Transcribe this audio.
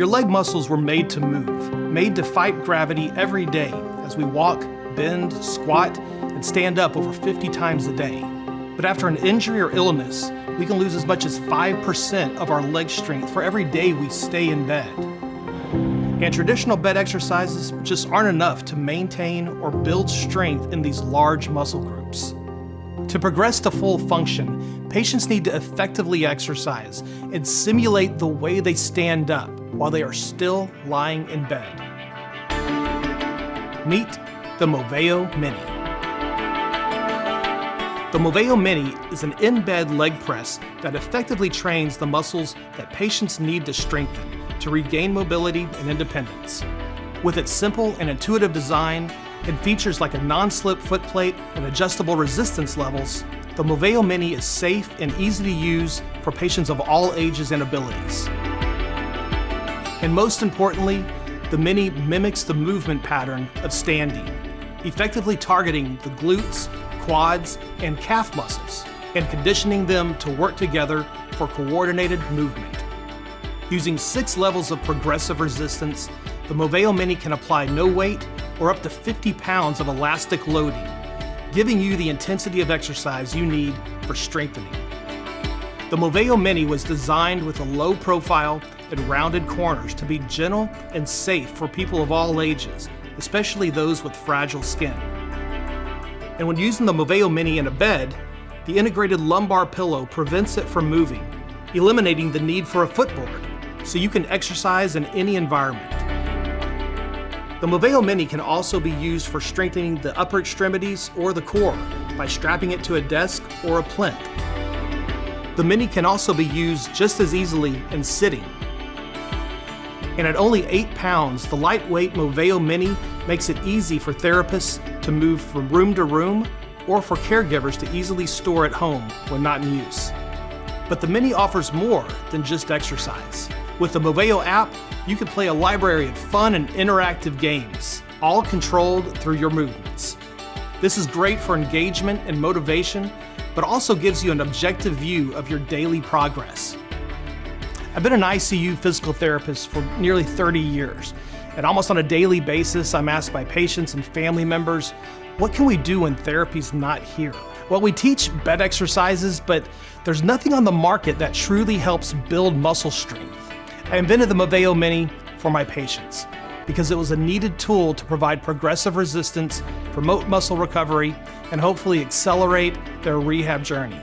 Your leg muscles were made to move, made to fight gravity every day as we walk, bend, squat, and stand up over 50 times a day. But after an injury or illness, we can lose as much as 5% of our leg strength for every day we stay in bed. And traditional bed exercises just aren't enough to maintain or build strength in these large muscle groups. To progress to full function, patients need to effectively exercise and simulate the way they stand up while they are still lying in bed. Meet the MOVAO Mini. The MOVAO Mini is an in-bed leg press that effectively trains the muscles that patients need to strengthen to regain mobility and independence. With its simple and intuitive design and features like a non-slip footplate and adjustable resistance levels, the MOVAO Mini is safe and easy to use for patients of all ages and abilities. And most importantly, the Mini mimics the movement pattern of standing, effectively targeting the glutes, quads, and calf muscles, and conditioning them to work together for coordinated movement. Using 6 levels of progressive resistance, the MOVAO Mini can apply no weight or up to 50 pounds of elastic loading, giving you the intensity of exercise you need for strengthening. The MOVAO Mini was designed with a low profile and rounded corners to be gentle and safe for people of all ages, especially those with fragile skin. And when using the MOVAO Mini in a bed, the integrated lumbar pillow prevents it from moving, eliminating the need for a footboard, so you can exercise in any environment. The MOVAO Mini can also be used for strengthening the upper extremities or the core by strapping it to a desk or a plinth. The Mini can also be used just as easily in sitting. And at only 8 pounds, the lightweight MOVAO Mini makes it easy for therapists to move from room to room or for caregivers to easily store at home when not in use. But the Mini offers more than just exercise. With the MOVAO app, you can play a library of fun and interactive games, all controlled through your movements. This is great for engagement and motivation, but also gives you an objective view of your daily progress. I've been an ICU physical therapist for nearly 30 years, and almost on a daily basis, I'm asked by patients and family members, what can we do when therapy's not here? Well, we teach bed exercises, but there's nothing on the market that truly helps build muscle strength. I invented the MOVAO Mini for my patients because it was a needed tool to provide progressive resistance, promote muscle recovery, and hopefully accelerate their rehab journey.